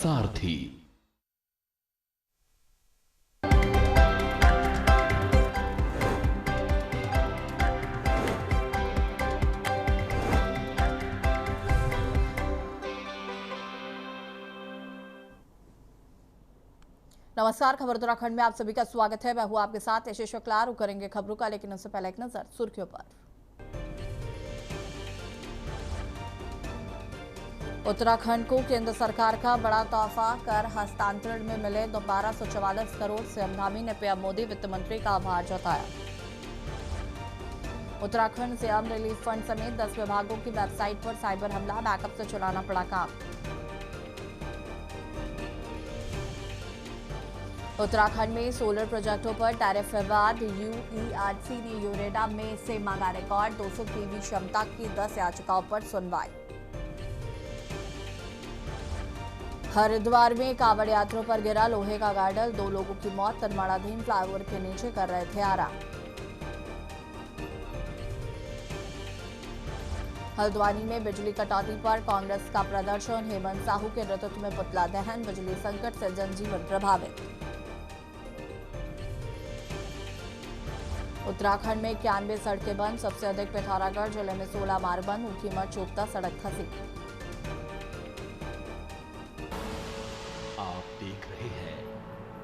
सारथी। नमस्कार, खबर उत्तराखंड में आप सभी का स्वागत है। मैं हूं आपके साथ यशस्वी शुक्ला। रुक करेंगे खबरों का, लेकिन उससे पहले एक नजर सुर्खियों पर। उत्तराखंड को केंद्र सरकार का बड़ा तोहफा, कर हस्तांतरण में मिले 1244 करोड़। सीएम धामी ने पीएम मोदी वित्त मंत्री का आभार जताया। उत्तराखंड सीएम रिलीफ फंड समेत 10 विभागों की वेबसाइट पर साइबर हमला, बैकअप से चलाना पड़ा काम। उत्तराखंड में सोलर प्रोजेक्टों पर टैरिफ विवाद, यूईआरसी ने यूरेडा में से मांगा रिकॉर्ड। 200 पीवी क्षमता की 10 याचिकाओं पर सुनवाई। हरिद्वार में कांवड़ यात्रियों पर गिरा लोहे का गार्डर, 2 लोगों की मौत। निर्माणाधीन फ्लाईओवर के नीचे कर रहे थे आराम। हल्द्वानी में बिजली कटौती पर कांग्रेस का प्रदर्शन, हेमंत साहू के नेतृत्व में पुतला दहन। बिजली संकट से जनजीवन प्रभावित। उत्तराखंड में 91 सड़कें बंद, सबसे अधिक पिथौरागढ़ जिले में 16 मार्ग बंद। ऊखीमठ चोपता सड़क फंसी। आप देख रहे हैं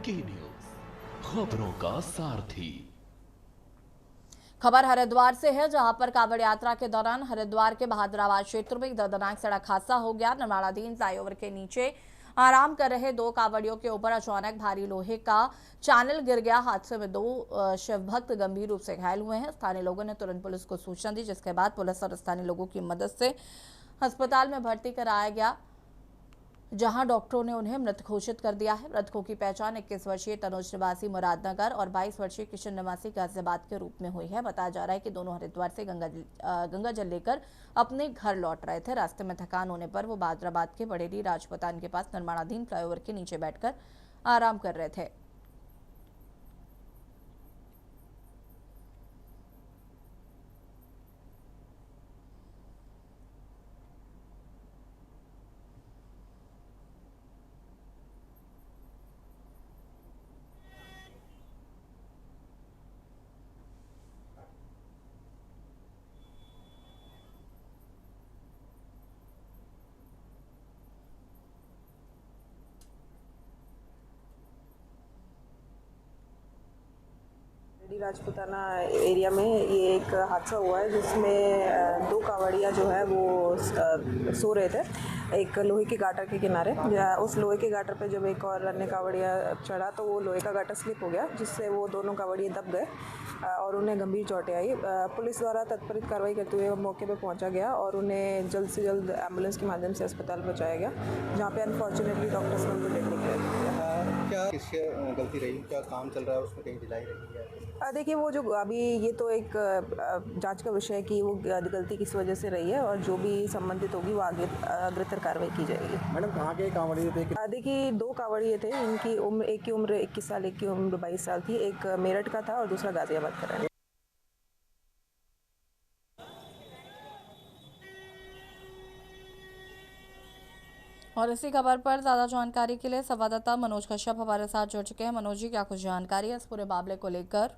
के न्यूज, खबरों का सारथी। खबर हरिद्वार से है, जहां पर कांवड़ यात्रा के दौरान हरिद्वार के बहादुराबाद क्षेत्र में एक दर्दनाक सड़क हादसा हो गया। निर्माणाधीन फ्लाईओवर के नीचे आराम कर रहे 2 कांवड़ियों के ऊपर अचानक भारी लोहे का चैनल गिर गया। हादसे में 2 शिव भक्त गंभीर रूप से घायल हुए हैं। स्थानीय लोगों ने तुरंत पुलिस को सूचना दी, जिसके बाद पुलिस और स्थानीय लोगों की मदद से अस्पताल में भर्ती कराया गया, जहां डॉक्टरों ने उन्हें मृत घोषित कर दिया है। मृतकों की पहचान 21 वर्षीय तनुज निवासी मुरादनगर और 22 वर्षीय किशन निवासी गाजियाबाद के रूप में हुई है। बताया जा रहा है कि दोनों हरिद्वार से गंगा जल लेकर अपने घर लौट रहे थे। रास्ते में थकान होने पर वो बहादुराबाद के बड़ेली राजपतान के पास निर्माणाधीन फ्लाईओवर के नीचे बैठकर आराम कर रहे थे। राजपुताना एरिया में ये एक हादसा हुआ है, जिसमें 2 कांवड़िया जो है वो सो रहे थे एक लोहे के गाटर के किनारे। उस लोहे के गाटर पे जब एक और अन्य कांवड़िया चढ़ा तो वो लोहे का गाटर स्लिप हो गया, जिससे वो दोनों कांवड़िए दब गए और उन्हें गंभीर चोटें आई। पुलिस द्वारा तत्परित कार्रवाई करते हुए मौके पर पहुंचा गया और उन्हें जल्द से जल्द एम्बुलेंस के माध्यम से अस्पताल पहुँचाया गया, जहाँ पे अनफॉर्चुनेटली डॉक्टर्स ने उनको डेथ डिक्लेयर किया। क्या किससे गलती रही, क्या काम चल रहा है उसमें कहीं ढिलाई रही है? देखिए, वो जो अभी ये तो एक जांच का विषय है कि वो गलती किस वजह से रही है, और जो भी संबंधित होगी वो आगे अग्रतर कार्रवाई की जाएगी। मैडम, कहाँ के कांवड़िए थे? देखिए, 2 कांवड़िए थे। इनकी उम्र, एक की उम्र 21 साल, एक की उम्र 22 साल थी। एक मेरठ का था और दूसरा गाजियाबाद का है। और इसी खबर पर ज्यादा जानकारी के लिए संवाददाता मनोज कश्यप हमारे साथ जुड़ चुके हैं। मनोज जी, क्या कुछ जानकारी है इस पूरे मामले को लेकर?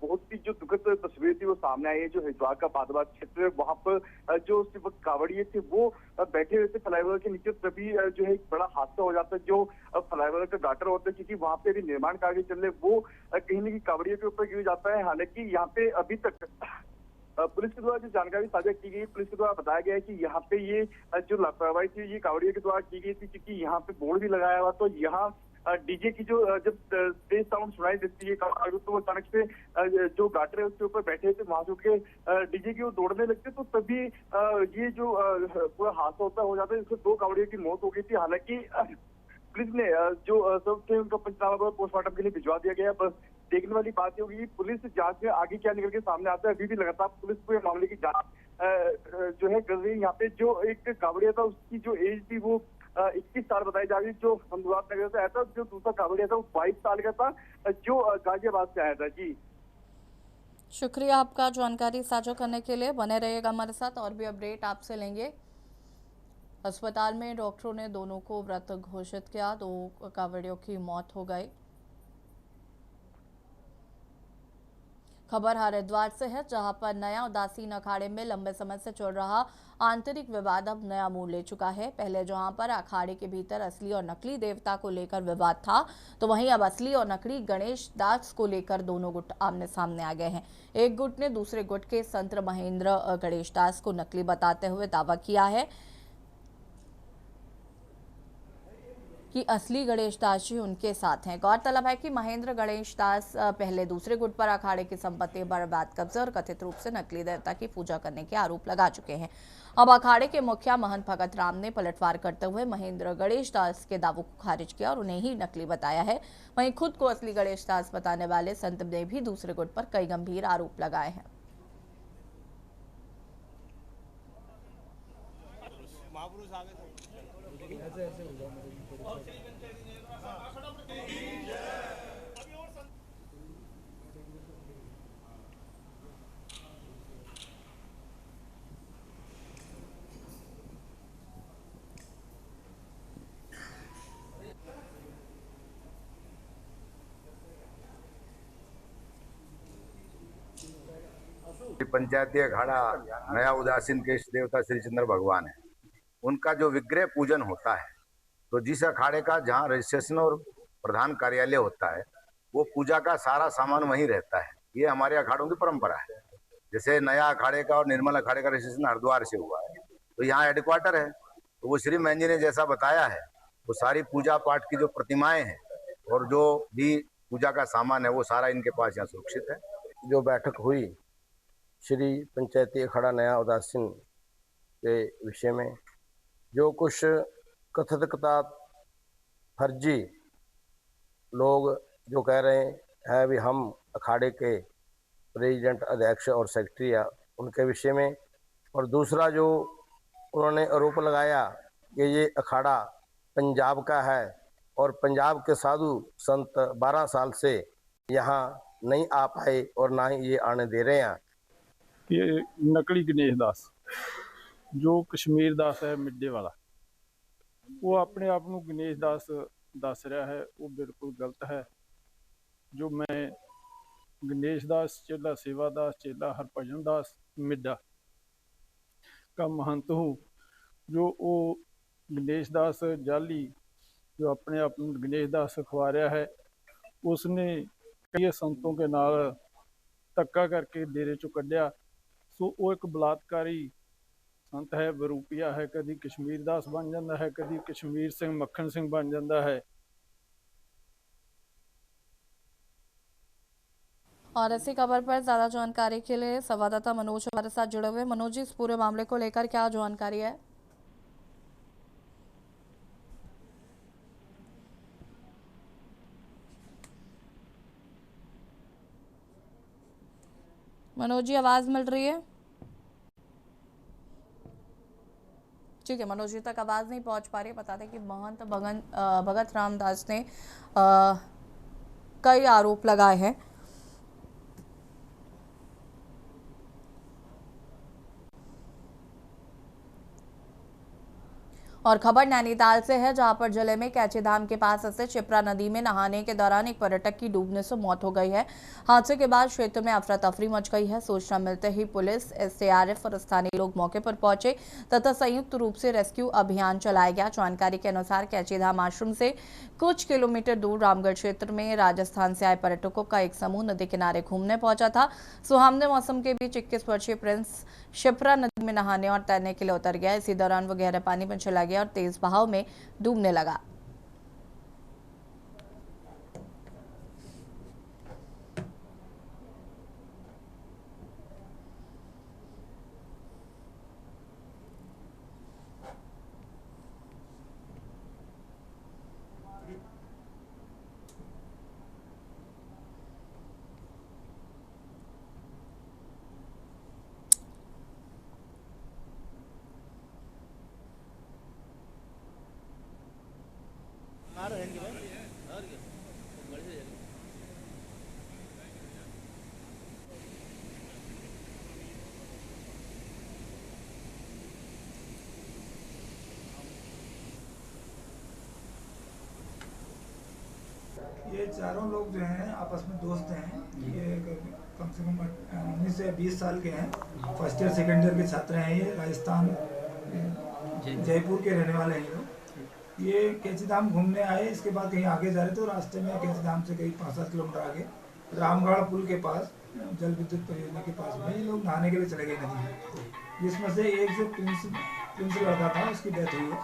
बहुत सी जो दुखद तस्वीर थी वो सामने आई है। जो हरिद्वार का बहादुराबाद क्षेत्र है, वहाँ पर जो सिर्फ कांवड़िए थे वो बैठे हुए थे फ्लाईओवर के नीचे, तभी जो है एक बड़ा हादसा हो जाता है। जो फ्लाईओवर का गाटर होता है, क्योंकि वहाँ पे अभी निर्माण कार्य चल रहे, वो कहीं न कहीं कांवड़िए के ऊपर गिर जाता है। हालांकि यहाँ पे अभी तक पुलिस के द्वारा जो जानकारी साझा की गई, पुलिस के द्वारा बताया गया है कि यहाँ पे ये जो लापरवाही थी ये कांवड़िए के द्वारा की गई थी, क्योंकि यहाँ पे बोर्ड भी लगाया हुआ, तो यहाँ डीजे की जो जब तेज साउंड सुनाई देती है तो अचानक से जो गाटर है उसके ऊपर बैठे थे, वहां से उठ के डीजे की ओर दौड़ने लगते, तो तभी ये जो पूरा हादसा होता हो जाता है, जिससे 2 कांवड़ियों की मौत हो गई थी। हालांकि पुलिस ने जो सब थे उनका पंचनामा पोस्टमार्टम के लिए भिजवा दिया गया। बस देखने वाली बात ये होगी पुलिस जांच में आगे क्या निकल के सामने आता है। अभी भी लगातार पुलिस पूरे मामले की जांच जो है कर रही है। यहाँ पे जो एक कांवड़िया था उसकी जो एज थी वो 21 साल बताई जा रही है, जो अहमदाबाद नगर से आया था। जो दूसरा कांवड़िया था वो 22 साल का था, जो गाजियाबाद से आया था। जी, शुक्रिया आपका जानकारी साझा करने के लिए। बने रहिएगा हमारे साथ, और भी अपडेट आपसे लेंगे। अस्पताल में डॉक्टरों ने दोनों को मृत घोषित किया। 2 कांवड़ियों की मौत हो गई। खबर हरिद्वार से है, जहां पर नया उदासीन अखाड़े में लंबे समय से चल रहा आंतरिक विवाद अब नया मोड़ ले चुका है। पहले जहां पर अखाड़े के भीतर असली और नकली देवता को लेकर विवाद था, तो वहीं अब असली और नकली गणेश दास को लेकर दोनों गुट आमने सामने आ गए हैं। एक गुट ने दूसरे गुट के संत महेंद्र गणेश दास को नकली बताते हुए दावा किया है कि असली गणेश दास जी उनके साथ हैं। गौरतलब है कि महेंद्र गणेश दास पहले दूसरे गुट पर अखाड़े की संपत्ति बर्बाद, कब्जे और कथित रूप से नकली देवता की पूजा करने के आरोप लगा चुके हैं। अब अखाड़े के मुखिया महंत भगत राम ने पलटवार करते हुए महेंद्र गणेश दास के दावों को खारिज किया और उन्हें ही नकली बताया है। वहीं खुद को असली गणेश दास बताने वाले संत ने भी दूसरे गुट पर कई गंभीर आरोप लगाए हैं। पंचायती अखाड़ा नया उदासीन के इष्ट देवता श्री चंद्र भगवान है। उनका जो विग्रह पूजन होता है, तो जिस अखाड़े का जहाँ रजिस्ट्रेशन और प्रधान कार्यालय होता है, वो पूजा का सारा सामान वहीं रहता है। ये हमारे अखाड़ों की परंपरा है। जैसे नया अखाड़े का और निर्मल अखाड़े का रजिस्ट्रेशन हरिद्वार से हुआ है, तो यहाँ हेडक्वार्टर है। तो वो श्री महंत जी ने जैसा बताया है, वो सारी पूजा पाठ की जो प्रतिमाएं हैं और जो भी पूजा का सामान है, वो सारा इनके पास यहाँ सुरक्षित है। जो बैठक हुई श्री पंचायती अखाड़ा नया उदासीन के विषय में, जो कुछ कथित फर्जी लोग जो कह रहे हैं भी हम अखाड़े के प्रेसिडेंट, अध्यक्ष और सेक्रेटरी है, उनके विषय में, और दूसरा जो उन्होंने आरोप लगाया कि ये अखाड़ा पंजाब का है और पंजाब के साधु संत 12 साल से यहाँ नहीं आ पाए और ना ही ये आने दे रहे हैं। ये नकली गणेश दास जो कश्मीर दास है मिड्डे वाला, वो अपने आप को गणेश दास दस रहा है, वो बिल्कुल गलत है। जो मैं गणेश दास चेला सेवा दास चेला हरभजन दास मिड्डा का महंत हूँ, जो वो गणेश दास जाली जो अपने आप गणेश दास अखवा रहा है, उसने कई संतों के नाल धक्का करके डेरे चो कढ़िया। सो वो एक बलात्कारी संत है, बरूपिया है, कभी कश्मीर दास बन जाता है, कभी कश्मीर सिंह मक्खन सिंह बन जाता है। और इसी खबर पर ज्यादा जानकारी के लिए संवाददाता मनोज हमारे साथ जुड़े हुए। मनोज जी, इस पूरे मामले को लेकर क्या जानकारी है? मनोज जी, आवाज मिल रही है? ठीक है, मनोज जी तक आवाज नहीं पहुंच पा रही। बता दें कि महंत भगत रामदास ने कई आरोप लगाए हैं। और खबर नैनीताल से है, जहां पर जिले में कैचीधाम के पास स्थित शिप्रा नदी में नहाने के दौरान एक पर्यटक की डूबने से मौत हो गई है। हादसे के बाद क्षेत्र में अफरा तफरी मच गई है। सूचना मिलते ही पुलिस, एसडीआरएफ और स्थानीय लोग मौके पर पहुंचे तथा संयुक्त रूप से रेस्क्यू अभियान चलाया गया। जानकारी के अनुसार कैचीधाम आश्रम से कुछ किलोमीटर दूर रामगढ़ क्षेत्र में राजस्थान से आए पर्यटकों का एक समूह नदी किनारे घूमने पहुंचा था। सुहावने मौसम के बीच 21 वर्षीय प्रिंस शिप्रा नदी में नहाने और तैरने के लिए उतर गया। इसी दौरान वो गहरे पानी में चला गया और तेज बहाव में डूबने लगा। ये चारों लोग जो हैं आपस में दोस्त हैं। ये कम से कम 19 से 20 साल के हैं। फर्स्ट ईयर सेकेंड ईयर के छात्र हैं। ये राजस्थान जयपुर के रहने वाले हैं। ये लोग ये कैची धाम घूमने आए, इसके बाद कहीं आगे जा रहे थे। और रास्ते में कैची धाम से कहीं 5-7 किलोमीटर आगे रामगढ़ पुल के पास, जल विद्युत परियोजना के पास में ये लोग नहाने के लिए चले गए नदी में, जिसमें से एक जो प्रिंस लड़का था उसकी डेथ हुई है।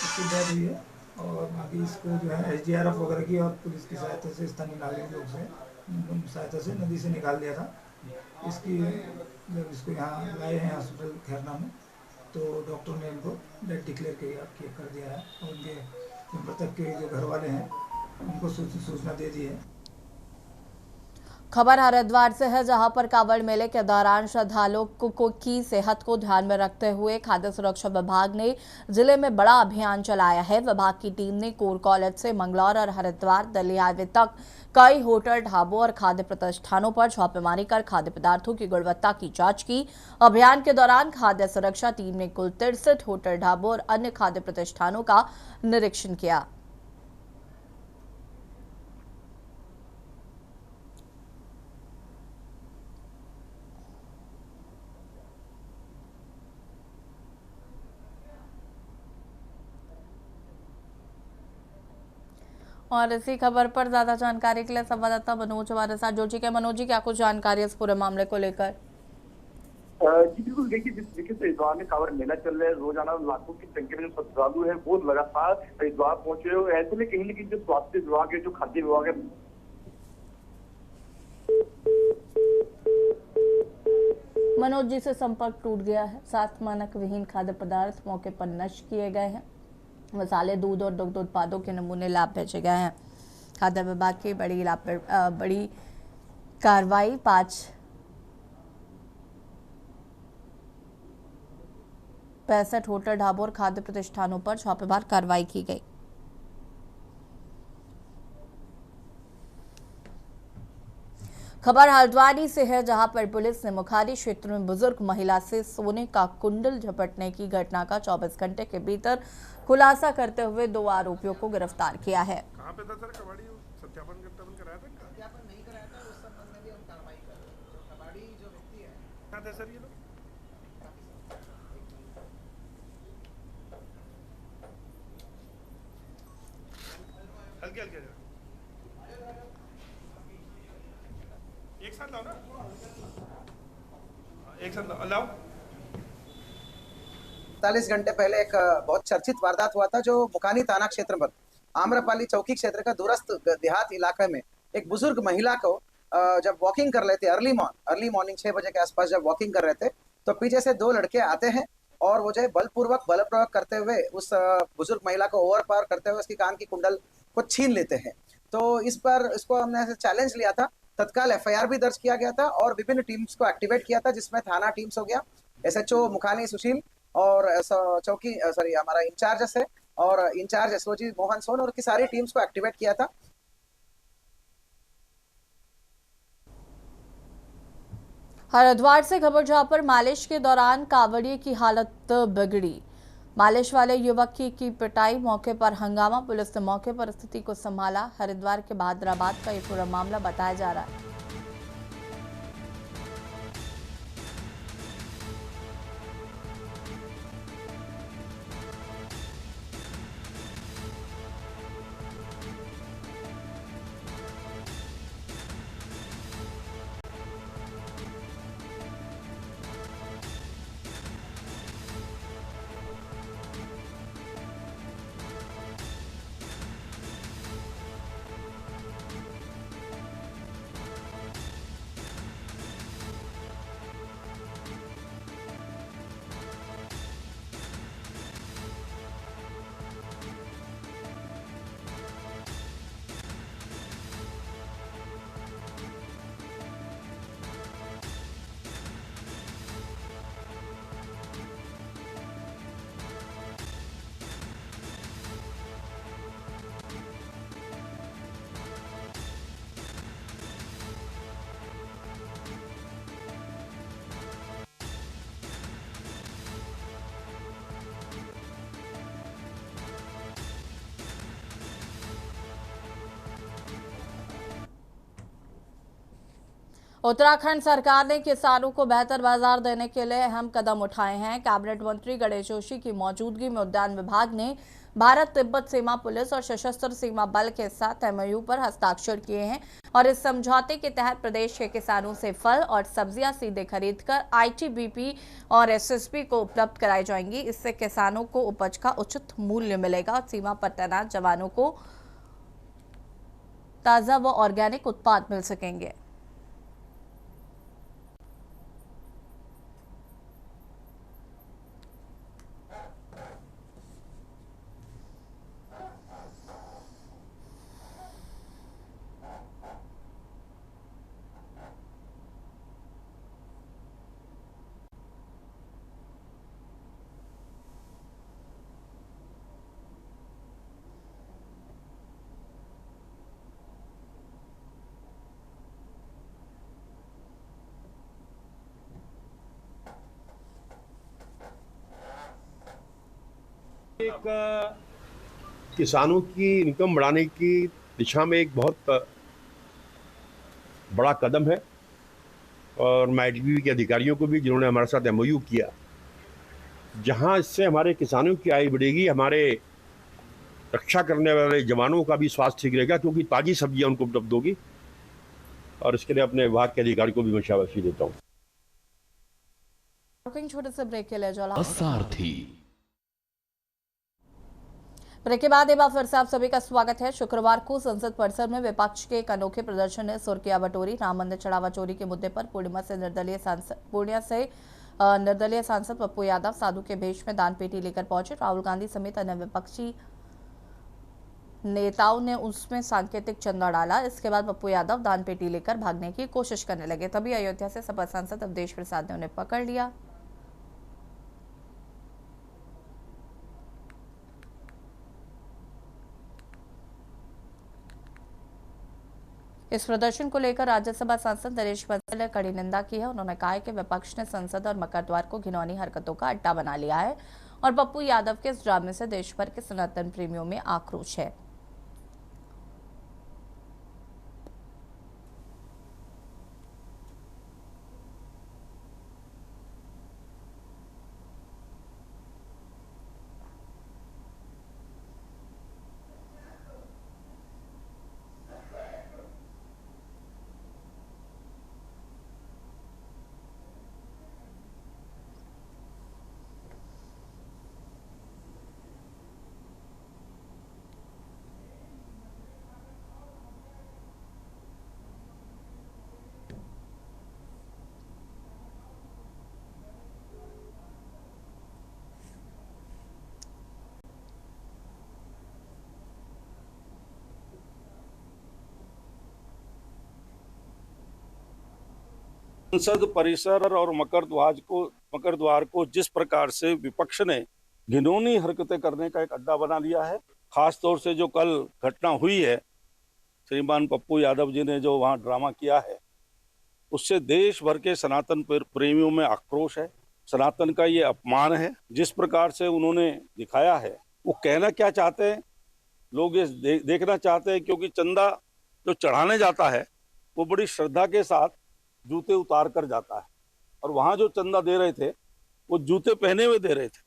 उसकी डेथ हुई है और बाकी इसको जो है SDRF वगैरह की और पुलिस की सहायता से, स्थानीय नागरिक लोग से सहायता से नदी से निकाल दिया था। इसकी जब इसको यहाँ लाए हैं हॉस्पिटल खैरना में, तो डॉक्टर ने इनको डेथ डिक्लेयर कर दिया है और उनके मृतक के जो घर वाले हैं उनको सूचना दे दी है। खबर हरिद्वार से है, जहां पर कांवड़ मेले के दौरान श्रद्धालुओं की सेहत को ध्यान में रखते हुए खाद्य सुरक्षा विभाग ने जिले में बड़ा अभियान चलाया है। विभाग की टीम ने कोर कॉलेज से मंगलौर और हरिद्वार दिल्ली हाईवे तक कई होटल, ढाबों और खाद्य प्रतिष्ठानों पर छापेमारी कर खाद्य पदार्थों की गुणवत्ता की जांच की। अभियान के दौरान खाद्य सुरक्षा टीम ने कुल 63 होटल, ढाबों और अन्य खाद्य प्रतिष्ठानों का निरीक्षण किया। और इसी खबर पर ज्यादा जानकारी के लिए संवाददाता मनोज हमारे साथ जुड़ चुके हैं। मनोज जी, क्या कुछ जानकारी है इस पूरे मामले को लेकर? जी बिल्कुल, देखिए जिस तरीके से हरिद्वार में कांवड़ मेला चल रहा है, रोजाना लाखों की संख्या में जो श्रद्धालु है वो लगातार हरिद्वार पहुंच रहे हैं। ऐसे में कहीं न कहीं जो स्वास्थ्य विभाग है, जो खाद्य विभाग है, मनोज जी से संपर्क टूट गया है। 7 मानक विहीन खाद्य पदार्थ मौके पर नष्ट किए गए हैं। मसाले, दूध और दुग्ध उत्पादों के नमूने लैब भेजे गए हैं। खाद्य विभाग की बड़ी कार्रवाई 65 होटल, ढाबों और खाद्य प्रतिष्ठानों पर छापेमार कार्रवाई की गई। खबर हल्द्वानी से है, जहां पर पुलिस ने मुखारी क्षेत्र में बुजुर्ग महिला से सोने का कुंडल झपटने की घटना का 24 घंटे के भीतर खुलासा करते हुए 2 आरोपियों को गिरफ्तार किया है। कहां पे था सर कबाड़ी? सत्यापन कराया था? सत्यापन नहीं कराया था, उस संबंध में भी हम कार्रवाई कर रहे हैं। जो कबाड़ी जो व्यक्ति है, कहां थे सर ये लोग? हल्के एक साथ लाओ ना, एक साथ लाओ। 45 घंटे पहले एक बहुत चर्चित वारदात हुआ था, जो मुकानी थाना क्षेत्र पर आम्रपाली चौकी क्षेत्र का दूरस्थ देहात इलाके में एक बुजुर्ग महिला को जब वॉकिंग कर रहे थे, अर्ली मॉर्निंग 6 बजे के आसपास जब वॉकिंग कर रहे थे, तो पीछे से 2 लड़के आते हैं और वो जो है बल प्रयोग करते हुए उस बुजुर्ग महिला को ओवर पावर करते हुए उसकी कान की कुंडल को छीन लेते हैं। तो इस पर इसको हमने चैलेंज लिया था, तत्काल FIR भी दर्ज किया गया था और विभिन्न टीम्स को एक्टिवेट किया था, जिसमें थाना टीम्स हो गया, SHO मुखानी सुशील और हमारा इंचार्ज है और इंचार्ज SOG मोहन सोन और की सारी टीम्स को एक्टिवेट किया था। हरिद्वार से खबर, जहां पर मालिश के दौरान कांवड़िये की हालत बिगड़ी। मालिश वाले युवक की पिटाई, मौके पर हंगामा। पुलिस ने मौके पर स्थिति को संभाला। हरिद्वार के बहादुराबाद का ये पूरा मामला बताया जा रहा है। उत्तराखंड सरकार ने किसानों को बेहतर बाजार देने के लिए अहम कदम उठाए हैं। कैबिनेट मंत्री गणेश जोशी की मौजूदगी में उद्यान विभाग ने भारत तिब्बत सीमा पुलिस और सशस्त्र सीमा बल के साथ एमओयू पर हस्ताक्षर किए हैं और इस समझौते के तहत प्रदेश के किसानों से फल और सब्जियां सीधे खरीदकर आईटीबीपी और एसएसपी को उपलब्ध कराई जाएंगी। इससे किसानों को उपज का उचित मूल्य मिलेगा और सीमा पर तैनात जवानों को ताजा व ऑर्गेनिक उत्पाद मिल सकेंगे। एक किसानों की इनकम बढ़ाने की दिशा में एक बहुत बड़ा कदम है और मैं आईटीबीपी के अधिकारियों को भी जिन्होंने हमारे साथ एमओयू किया, जहां इससे हमारे किसानों की आय बढ़ेगी, हमारे रक्षा करने वाले जवानों का भी स्वास्थ्य ठीक रहेगा क्योंकि ताज़ी सब्जियां उनको उपलब्ध होगी और इसके लिए अपने विभाग के अधिकारी को भी मैं शाबाशी देता हूँ। छोटे से ब्रेक के लिए चला सारथी ब्रेक के बाद एक बार फिर से आप सभी का स्वागत है। शुक्रवार को संसद परिसर में विपक्ष के एक अनोखे प्रदर्शन ने सुर्खियां बटोरी। राम मंदिर चढ़ावा चोरी के मुद्दे पर पूर्णिया से निर्दलीय सांसद पप्पू यादव साधु के भेष में दान पेटी लेकर पहुंचे। राहुल गांधी समेत अन्य विपक्षी नेताओं ने उसमें सांकेतिक चंदा डाला। इसके बाद पप्पू यादव दान पेटी लेकर भागने की कोशिश करने लगे। तभी अयोध्या से सपा सांसद अवधेश प्रसाद ने उन्हें पकड़ लिया। इस प्रदर्शन को लेकर राज्यसभा सांसद नरेश बंसल ने कड़ी निंदा की है। उन्होंने कहा है कि विपक्ष ने संसद और मकरद्वार को घिनौनी हरकतों का अड्डा बना लिया है और पप्पू यादव के इस ड्रामे से देश भर के सनातन प्रेमियों में आक्रोश है। संसद परिसर और मकरद्वार को जिस प्रकार से विपक्ष ने घिनौनी हरकतें करने का एक अड्डा बना लिया है, खास तौर से जो कल घटना हुई है, श्रीमान पप्पू यादव जी ने जो वहां ड्रामा किया है, उससे देश भर के सनातन प्रेमियों में आक्रोश है। सनातन का ये अपमान है। जिस प्रकार से उन्होंने दिखाया है, वो कहना क्या चाहते हैं, लोग ये देखना चाहते हैं, क्योंकि चंदा जो चढ़ाने जाता है वो बड़ी श्रद्धा के साथ जूते उतार कर जाता है और वहां जो चंदा दे रहे थे वो जूते पहने हुए दे रहे थे।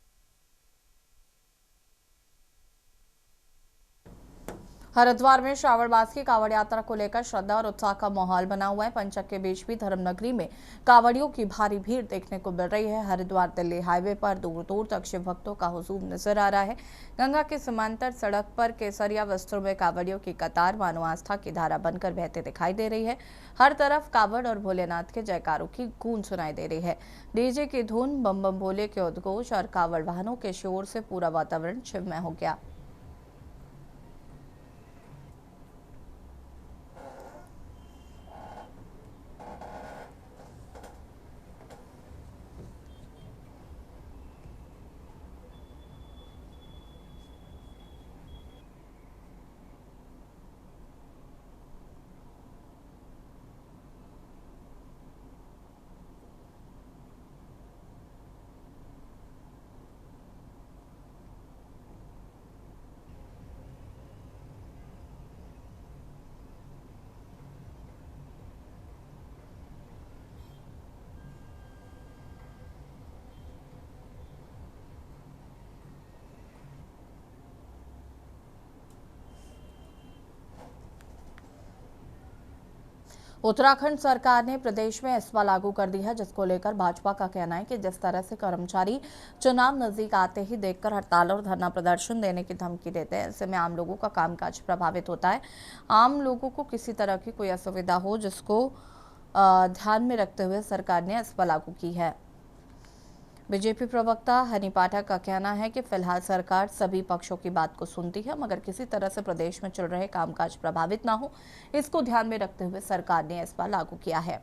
हरिद्वार में श्रावण मास की कांवड़ यात्रा को लेकर श्रद्धा और उत्साह का माहौल बना हुआ है। पंचक के बीच भी धर्मनगरी में कांवड़ियों की भारी भीड़ देखने को मिल रही है। हरिद्वार दिल्ली हाईवे पर दूर दूर तक शिव भक्तों का हुजूम नजर आ रहा है। गंगा के समांतर सड़क पर केसरिया वस्त्रों में कांवड़ियों की कतार मानो आस्था की धारा बनकर बहते दिखाई दे रही है। हर तरफ कांवड़ और भोलेनाथ के जयकारों की गूंज सुनाई दे रही है। डीजे की धुन, बम बम भोले के उद्घोष और कांवड़ वाहनों के शोर से पूरा वातावरण शिवमय हो गया। उत्तराखंड सरकार ने प्रदेश में एस्मा लागू कर दी है, जिसको लेकर भाजपा का कहना है कि जिस तरह से कर्मचारी चुनाव नजदीक आते ही देखकर हड़ताल और धरना प्रदर्शन देने की धमकी देते हैं, ऐसे में आम लोगों का कामकाज प्रभावित होता है। आम लोगों को किसी तरह की कोई असुविधा हो, जिसको ध्यान में रखते हुए सरकार ने एस्मा लागू की है। बीजेपी प्रवक्ता हनी पाठक का कहना है कि फिलहाल सरकार सभी पक्षों की बात को सुनती है, मगर किसी तरह से प्रदेश में चल रहे कामकाज प्रभावित ना हो, इसको ध्यान में रखते हुए सरकार ने एस्मा लागू किया है।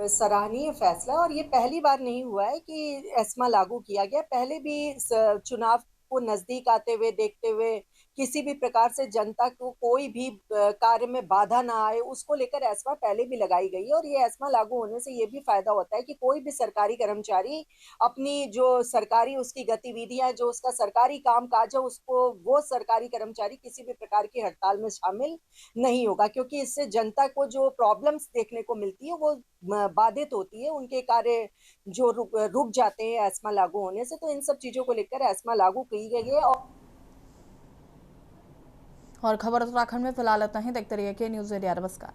सराहनीय फैसला, और ये पहली बार नहीं हुआ है कि एस्मा लागू किया गया। पहले भी चुनाव को नजदीक आते हुए देखते हुए किसी भी प्रकार से जनता को कोई भी कार्य में बाधा ना आए, उसको लेकर एस्मा पहले भी लगाई गई है। और ये एस्मा लागू होने से ये भी फायदा होता है कि कोई भी सरकारी कर्मचारी अपनी जो सरकारी उसकी गतिविधियां, जो उसका सरकारी काम काज है, उसको वो सरकारी कर्मचारी किसी भी प्रकार की हड़ताल में शामिल नहीं होगा, क्योंकि इससे जनता को जो प्रॉब्लम्स देखने को मिलती है वो बाधित होती है, उनके कार्य जो रुक जाते हैं एस्मा लागू होने से। तो इन सब चीजों को लेकर एस्मा लागू की गई है। और खबर उत्तराखंड में फिलहाल इतना ही। देखते रहिए के न्यूज़ इंडिया। नमस्कार।